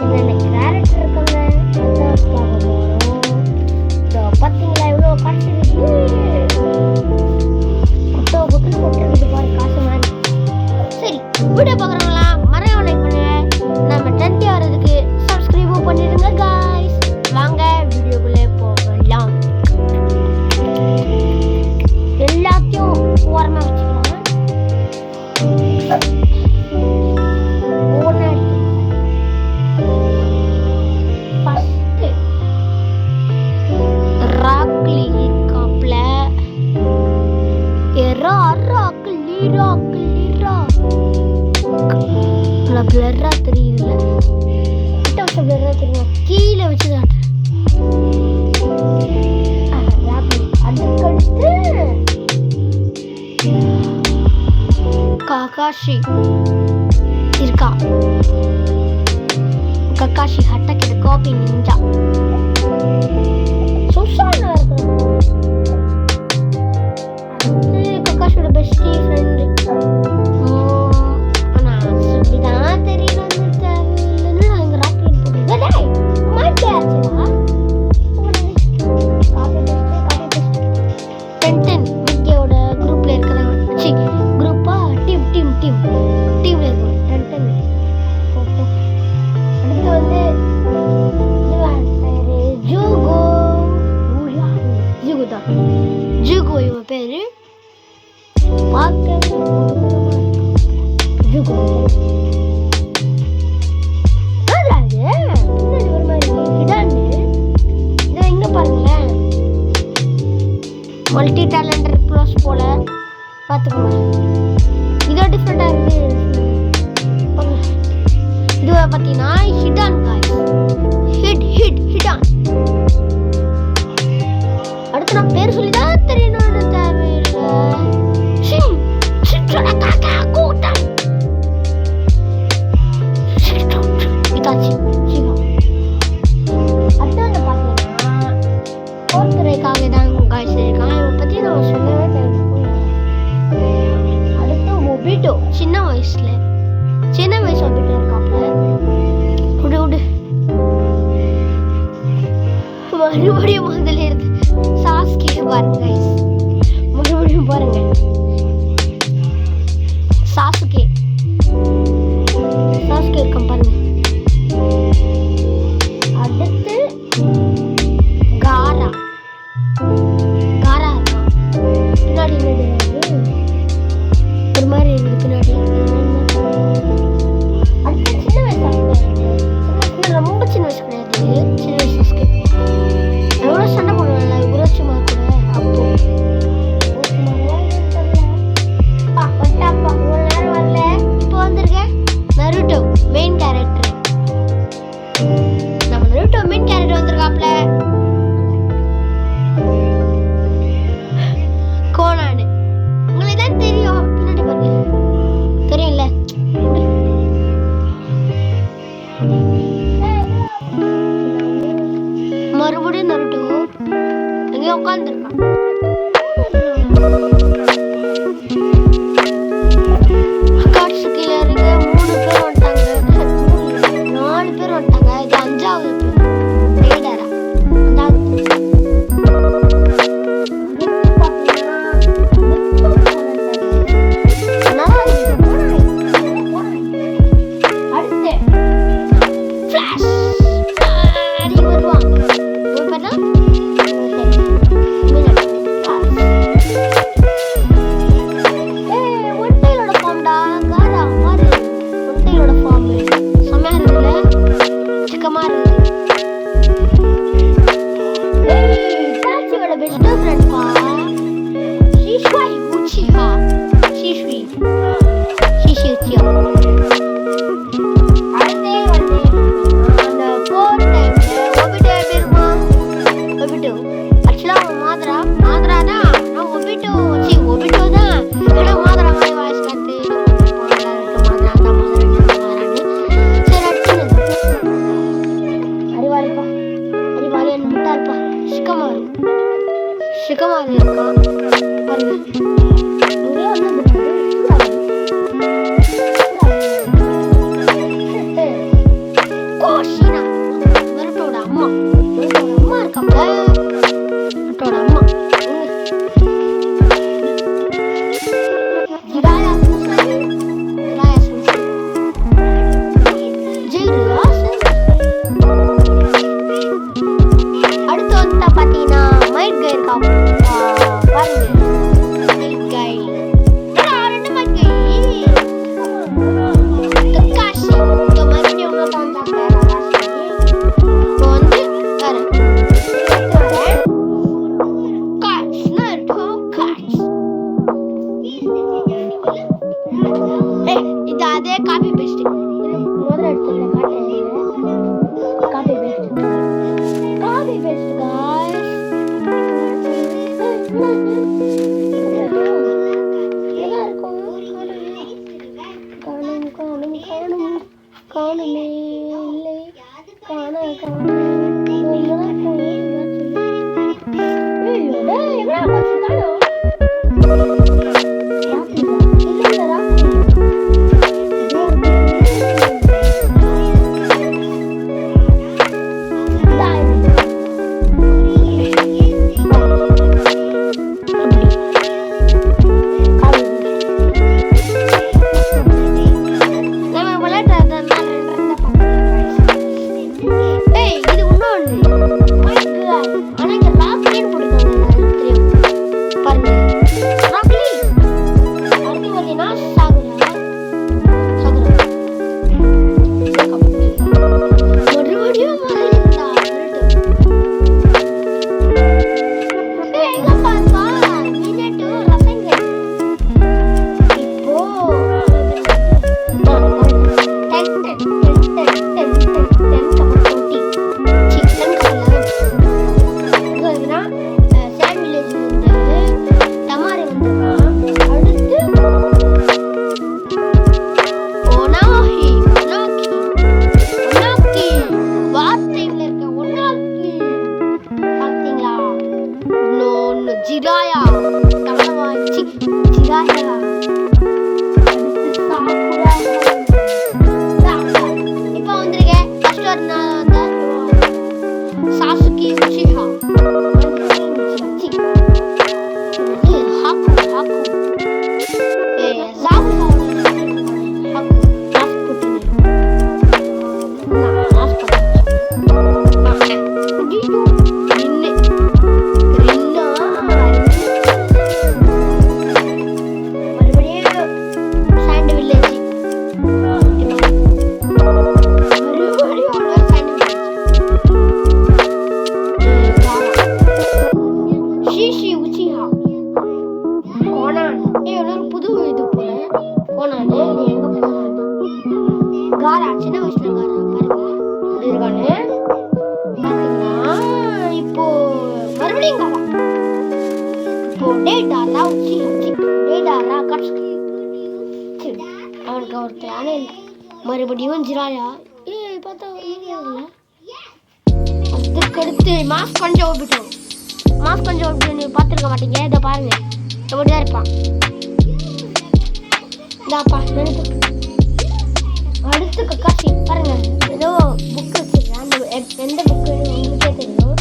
என்னென்ன கேரக்டர் இருக்காங்க அதான் பார்க்க போகிறோம். இதோ பார்த்தீங்களா எவ்வளோ காசு இருக்கு, குட்டு கொட்டுறது பாரு காசு மாதிரி. சரி, வீடியோ பார்க்குறவங்களா மறக்காம லைக் பண்ணுங்க. நம்ம 20 வரதுக்கு சப்ஸ்கிரைபும் பண்ணிடுங்க காய்ஸ். வாங்க வீடியோக்குள்ளே போகலாம். எல்லாத்தையும் ஓரமாக வச்சுக்கலாம். பிளரா தெரியுதுல்ல, பிளரா தெரியும், கீழே வச்சு அதுக்கடுத்து காகாஷி இருக்கா. கக்காஷி ஹட்டக்கிட்ட காபி நிஞ்சா சுஷானா இருக்கிறாங்க. கக்காஷியோட பெஸ்டி ஃப்ரெண்டு. ஜூகோ இவன் பேரு. மல்டி டேலண்டட் ப்ளஸ் போல பார்த்துக்கோங்க. இதோ டிஃப்ரெண்டா இருக்கு. இது பார்த்தீங்கன்னா ஹிடான் காய்ஸ். ஹிடான். அடுத்து நான் பேர் சொல்லி தான் தெரியணும்னு தேவையில்லை. இதாச்சு அடுத்து பார்த்தீங்கன்னா கோர்த்துறைக்காக தான் காய்ச்சி இருக்கான். இவனை பற்றி நான் சொல்லவே தேவை. அடுத்து ஒபிட்டோ சின்ன வயசு ஒபிட்டோ இருக்காப்புல. விடு மறுபடியும் முதல்ல இருக்கு. சாஸ்கே பாருங்க கைஸ், மறுபடியும் பாருங்க. சாஸ்கே இருக்கான் பாருங்க. அடுத்து காரா இருக்கான். பின்னாடி ஒரு மாதிரி இருக்குது பின்னாடி. அடுத்து சின்ன வயசு ரொம்ப சின்ன வயசு கிடையாது. சின்ன வயசு சாஸ்கே எவ்வளோ சண்டை போடுவாங்கல்ல உரோச்சிமா கூட. அப்போ ஒரு நேரம் வரல, இப்போ வந்திருக்கேன். Naruto main character. நம்ம நருட்டோ மெயின் கேரக்டர் வந்திருக்காப்ல. கோனானு உங்களுக்கு தான் தெரியும். பின்னாடி பாருங்க, தெரியும்ல. மறுபடியும் நருட்டோ எங்கேயோ உட்காந்துருக்கான். அக்காட்சிக்கில இருக்க 3 பேர் வந்துட்டாங்க, 4 பேர் வந்துட்டாங்க. இது 5வது ரேடரா. அடுத்து ஃபிளாஷ் வருவான். சிக்கமாக இருக்கான் பாருங்க. இங்கே வந்து இல்லை காண காண Jiraya, Jiraya. இப்போ வந்திருக்க ஃபர்ஸ்ட் ஒரு நாள் வந்து சாசுகி உச்சிஹா ஹாக்கு ஹாக்கு ஜாகு ஹாக்கு ராஸ்புட்டின் காரா சின்ன வயசுல காரா பாருங்க இப்போ மறுபடியும் காரா இப்போ டேடாரா உச்சி டேடாரா கட்ஸ்கி அவனுக்கு ஒரு பிளானே இல்லை மறுபடியும் ஜிராயா பார்த்தா இல்ல அதுக்கடுத்து மாஸ்க் கொஞ்சம் ஓபிட்டோம் நீங்க பார்த்துருக்க மாட்டீங்க இதை பாருங்க எப்படிதான் இருப்பான் இதாப்பா நினைப்பு அடுத்து கக்காசி பாருங்க ஏதோ புக் வச்சிருக்கேன் எந்த புக்கு உங்களுக்கே தெரியும்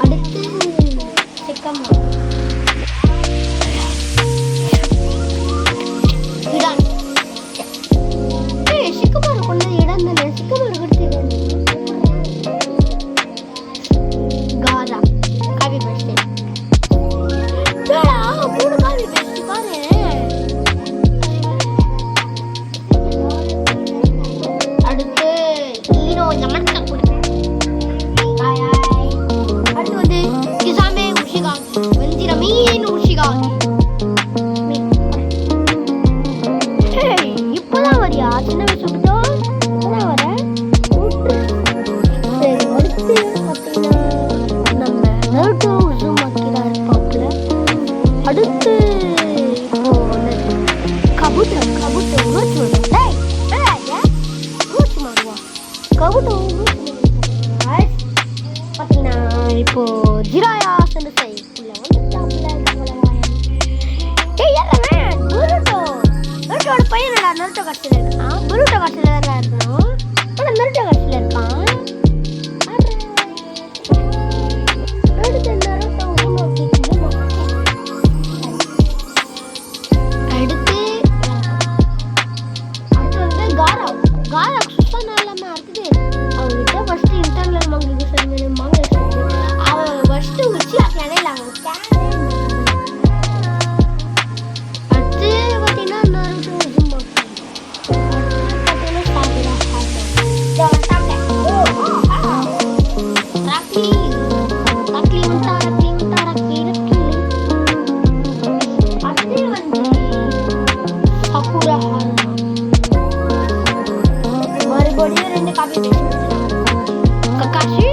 அடுத்து சிக்கமா இதான் சிக்கமாரு கொண்ட இடம் தானே சிக்கமாரு கொடுத்து காரா காவி பெஸ்ட் மூணு காவி பெஸ்ட் பாரு இப்பதான் வரியா சின்ன வயசு வர சரி அடுத்து பார்த்தீங்கன்னா நம்ம நருட்டோ உசுமாக்கிடா இருப்பாப்புல அடுத்து இப்போ கபுட்டோ ஊச்சு ஊச்சு மாறுவா கபுட்டோ பார்த்தீங்கன்னா இப்போ ஜிராயா சென்சை உள்ள வந்துட்டாப்புல நருட்டோட பையனடா நருட்டோ கட்சியில் இருக்கான் புருட்டோ கட்சியில் தான் இருக்கணும் ஆனால் நருட்டோ கட்சியில் இருக்கான் அடுத்து வந்து காரா சுத்தம் இல்லாமல் இருக்குது அவங்ககிட்ட ஃபர்ஸ்ட் இன்டர்னல் மங்களுக்கு சொல்லணும் அவன் ஃபர்ஸ்ட் உச்சி ஆக்கலையில அவன் மறுபடியும் 2 காப்பி பேஸ்ட் Kakashi